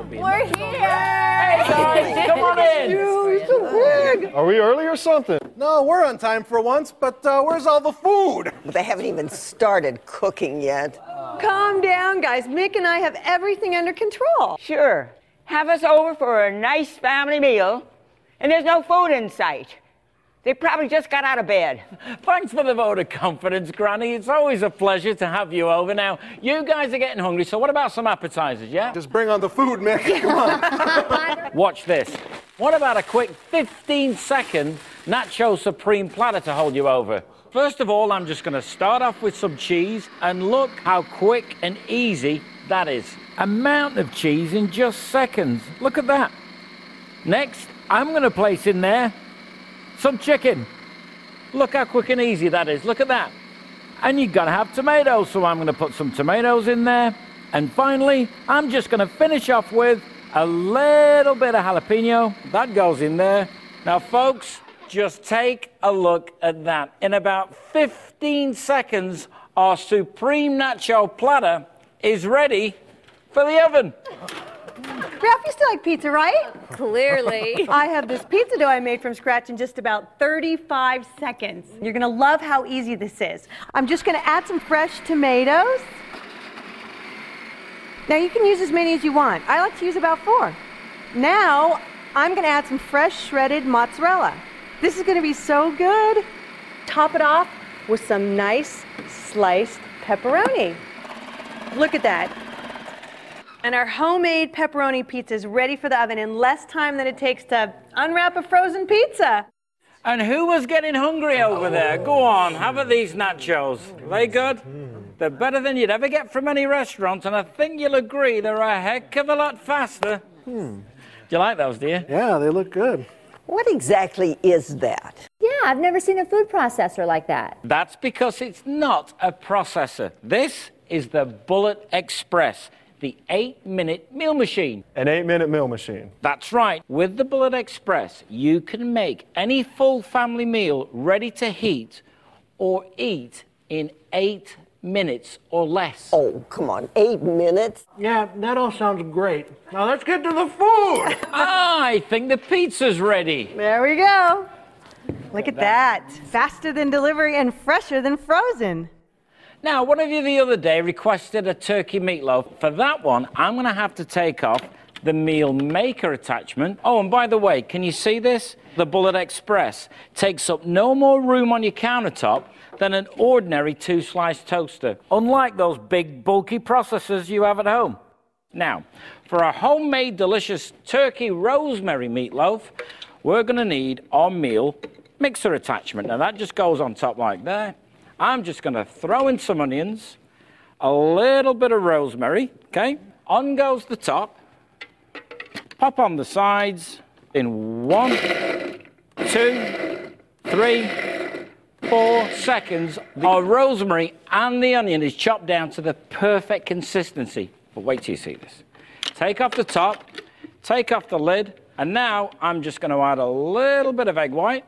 We're here! Hey guys, come on in! You're so big! Are we early or something? No, we're on time for once, but where's all the food? They haven't even started cooking yet. Calm down, guys. Mick and I have everything under control. Sure. Have us over for a nice family meal, and there's no food in sight. They probably just got out of bed. Thanks for the vote of confidence, Granny. It's always a pleasure to have you over. Now, you guys are getting hungry, so what about some appetizers, yeah? Just bring on the food, Mick. Come on. Watch this. What about a quick 15-second Nacho Supreme platter to hold you over? First of all, I'm just going to start off with some cheese, and look how quick and easy that is. Amount of cheese in just seconds. Look at that. Next, I'm going to place in there some chicken. Look how quick and easy that is. Look at that. And you've got to have tomatoes, so I'm going to put some tomatoes in there. And finally, I'm just going to finish off with a little bit of jalapeno. That goes in there. Now, folks, just take a look at that. In about 15 seconds, our supreme nacho platter is ready for the oven. Ralph, you still like pizza, right? Clearly. I have this pizza dough I made from scratch in just about 35 seconds. You're going to love how easy this is. I'm just going to add some fresh tomatoes. Now, you can use as many as you want. I like to use about 4. Now, I'm going to add some fresh shredded mozzarella. This is going to be so good. Top it off with some nice sliced pepperoni. Look at that. And our homemade pepperoni pizza is ready for the oven in less time than it takes to unwrap a frozen pizza. And who was getting hungry over there? Go on, have at these nachos. Are they good? They're better than you'd ever get from any restaurant, and I think you'll agree they're a heck of a lot faster. Do you like those, do you? Yeah, they look good. What exactly is that? Yeah, I've never seen a food processor like that. That's because it's not a processor. This is the Bullet Express, the 8-minute meal machine. An 8-minute meal machine. That's right. With the Bullet Express, you can make any full family meal ready to heat or eat in 8 minutes or less. Oh, come on, 8 minutes? Yeah, that all sounds great. Now let's get to the food. I think the pizza's ready. There we go. Look at that. Faster than delivery and fresher than frozen. Now, one of you the other day requested a turkey meatloaf. For that one, I'm going to have to take off the meal maker attachment. Oh, and by the way, can you see this? The Bullet Express takes up no more room on your countertop than an ordinary 2-slice toaster, unlike those big, bulky processors you have at home. Now, for a homemade, delicious turkey rosemary meatloaf, we're going to need our meal mixer attachment. Now, that just goes on top like that. I'm just going to throw in some onions, a little bit of rosemary, okay? On goes the top, pop on the sides in 1, 2, 3, 4 seconds. Our rosemary and the onion is chopped down to the perfect consistency. But wait till you see this. Take off the top, take off the lid, and now I'm just going to add a little bit of egg white,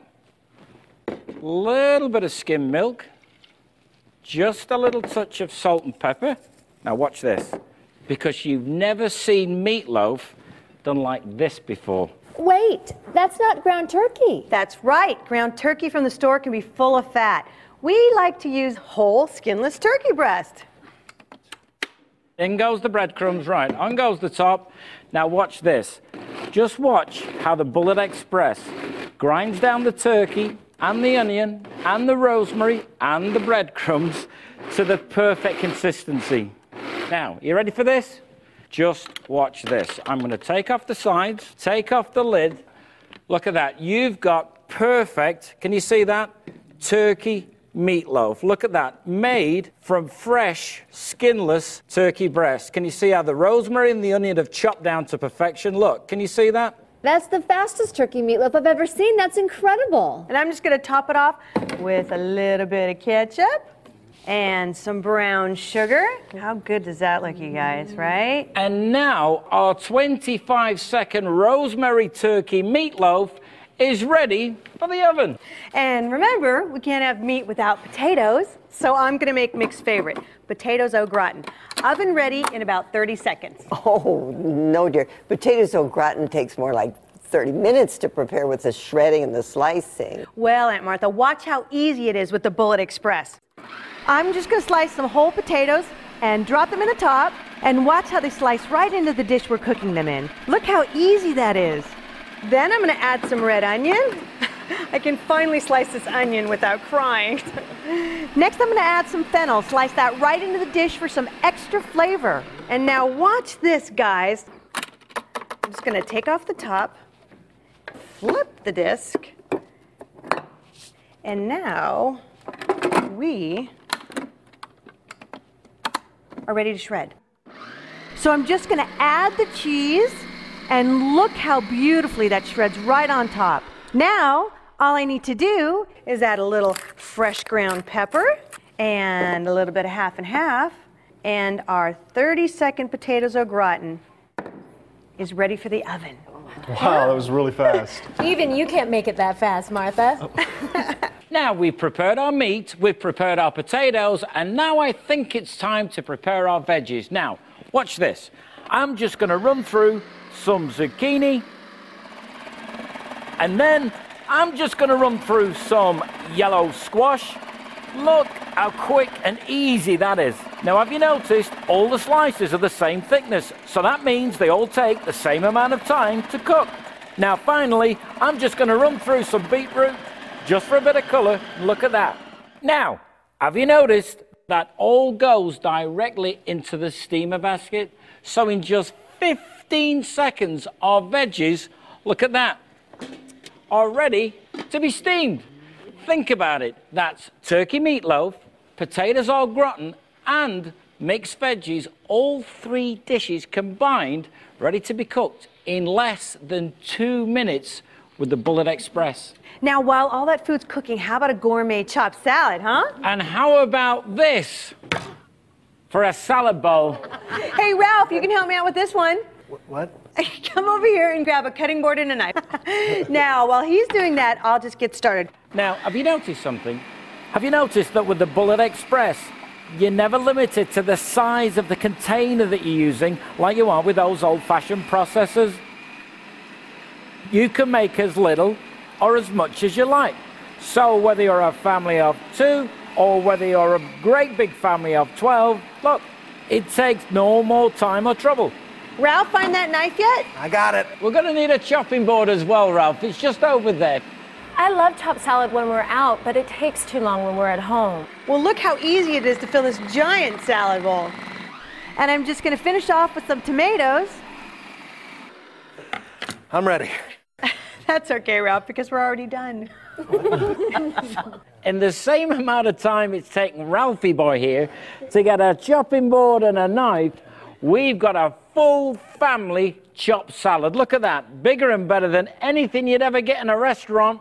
a little bit of skim milk, just a little touch of salt and pepper. Now watch this, because you've never seen meatloaf done like this before. Wait, that's not ground turkey. That's right. Ground turkey from the store can be full of fat. We like to use whole, skinless turkey breast. In goes the breadcrumbs, right, on goes the top. Now watch this. Just watch how the Bullet Express grinds down the turkey and the onion and the rosemary and the breadcrumbs to the perfect consistency. Now, you ready for this? Just watch this. I'm going to take off the sides, take off the lid. Look at that. You've got perfect, can you see that? Turkey meatloaf. Look at that. Made from fresh, skinless turkey breast. Can you see how the rosemary and the onion have chopped down to perfection? Look, can you see that? That's the fastest turkey meatloaf I've ever seen. That's incredible. And I'm just going to top it off with a little bit of ketchup and some brown sugar. How good does that look, you guys, right? And now our 25-second rosemary turkey meatloaf is ready for the oven. And remember, we can't have meat without potatoes, so I'm going to make Mick's favorite, potatoes au gratin. Oven ready in about 30 seconds. Oh, no, dear. Potatoes au gratin takes more like 30 minutes to prepare with the shredding and the slicing. Well, Aunt Martha, watch how easy it is with the Bullet Express. I'm just going to slice some whole potatoes and drop them in the top, and watch how they slice right into the dish we're cooking them in. Look how easy that is. Then I'm going to add some red onion. I can finally slice this onion without crying. Next, I'm going to add some fennel. Slice that right into the dish for some extra flavor. And now watch this, guys. I'm just going to take off the top, flip the disc, and now we are ready to shred. So I'm just going to add the cheese, and look how beautifully that shreds right on top. Now, all I need to do is add a little fresh ground pepper and a little bit of half and half, and our 30-second potatoes au gratin is ready for the oven. Wow, that was really fast. Even you can't make it that fast, Martha. Now we've prepared our meat, we've prepared our potatoes, and now I think it's time to prepare our veggies. Now, watch this. I'm just going to run through some zucchini, and then I'm just going to run through some yellow squash. Look how quick and easy that is. Now, have you noticed all the slices are the same thickness, so that means they all take the same amount of time to cook. Now, finally, I'm just going to run through some beetroot, just for a bit of colour. Look at that. Now, have you noticed that all goes directly into the steamer basket? So in just 15 seconds, our veggies, look at that, are ready to be steamed. Think about it. That's turkey meatloaf, potatoes au gratin, and mixed veggies, all three dishes combined, ready to be cooked in less than 2 minutes with the Bullet Express. Now, while all that food's cooking, how about a gourmet chopped salad, huh? And how about this for a salad bowl? Hey, Ralph, you can help me out with this one. What? Come over here and grab a cutting board and a knife. Now, while he's doing that, I'll just get started. Now, have you noticed something? Have you noticed that with the Bullet Express, you're never limited to the size of the container that you're using like you are with those old-fashioned processors? You can make as little or as much as you like. So whether you're a family of 2 or whether you're a great big family of 12, look, it takes no more time or trouble. Ralph, find that knife yet? I got it. We're going to need a chopping board as well, Ralph. It's just over there. I love chopped salad when we're out, but it takes too long when we're at home. Well, look how easy it is to fill this giant salad bowl. And I'm just going to finish off with some tomatoes. I'm ready. That's okay, Ralph, because we're already done. In the same amount of time it's taken Ralphie boy here to get a chopping board and a knife, we've got a full family chopped salad. Look at that. Bigger and better than anything you'd ever get in a restaurant.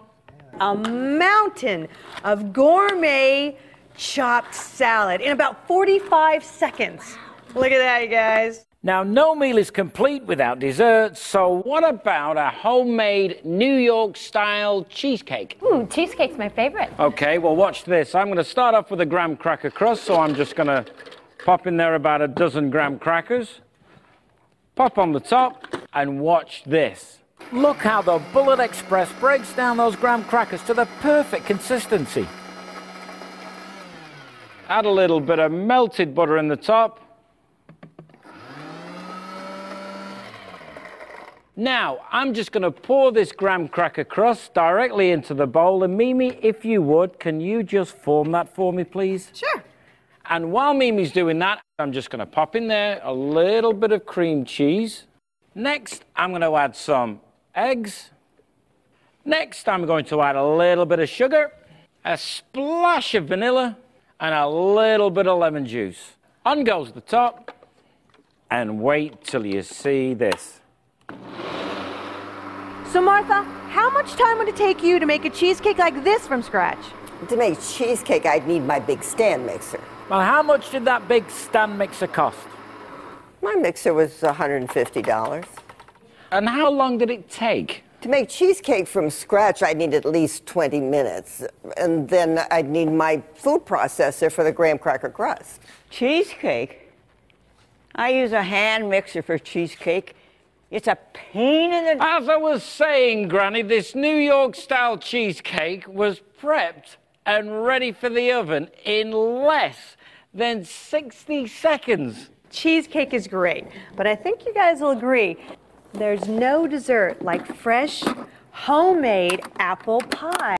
A mountain of gourmet chopped salad in about 45 seconds. Look at that, you guys. Now, no meal is complete without dessert, so what about a homemade New York-style cheesecake? Ooh, cheesecake's my favorite. Okay, well, watch this. I'm going to start off with a graham cracker crust, so I'm just going to pop in there about a dozen graham crackers. Pop on the top, and watch this. Look how the Bullet Express breaks down those graham crackers to the perfect consistency. Add a little bit of melted butter in the top. Now, I'm just going to pour this graham cracker crust directly into the bowl. And Mimi, if you would, can you just form that for me, please? Sure. And while Mimi's doing that, I'm just going to pop in there a little bit of cream cheese. Next, I'm going to add some eggs. Next, I'm going to add a little bit of sugar, a splash of vanilla, and a little bit of lemon juice. On goes the top, and wait till you see this. So, Martha, how much time would it take you to make a cheesecake like this from scratch? To make cheesecake, I'd need my big stand mixer. Well, how much did that big stand mixer cost? My mixer was $150. And how long did it take? To make cheesecake from scratch, I'd need at least 20 minutes. And then I'd need my food processor for the graham cracker crust. Cheesecake? I use a hand mixer for cheesecake. It's a pain in the... As I was saying, Granny, this New York-style cheesecake was prepped and ready for the oven in less than 60 seconds. Cheesecake is great, but I think you guys will agree there's no dessert like fresh, homemade apple pie.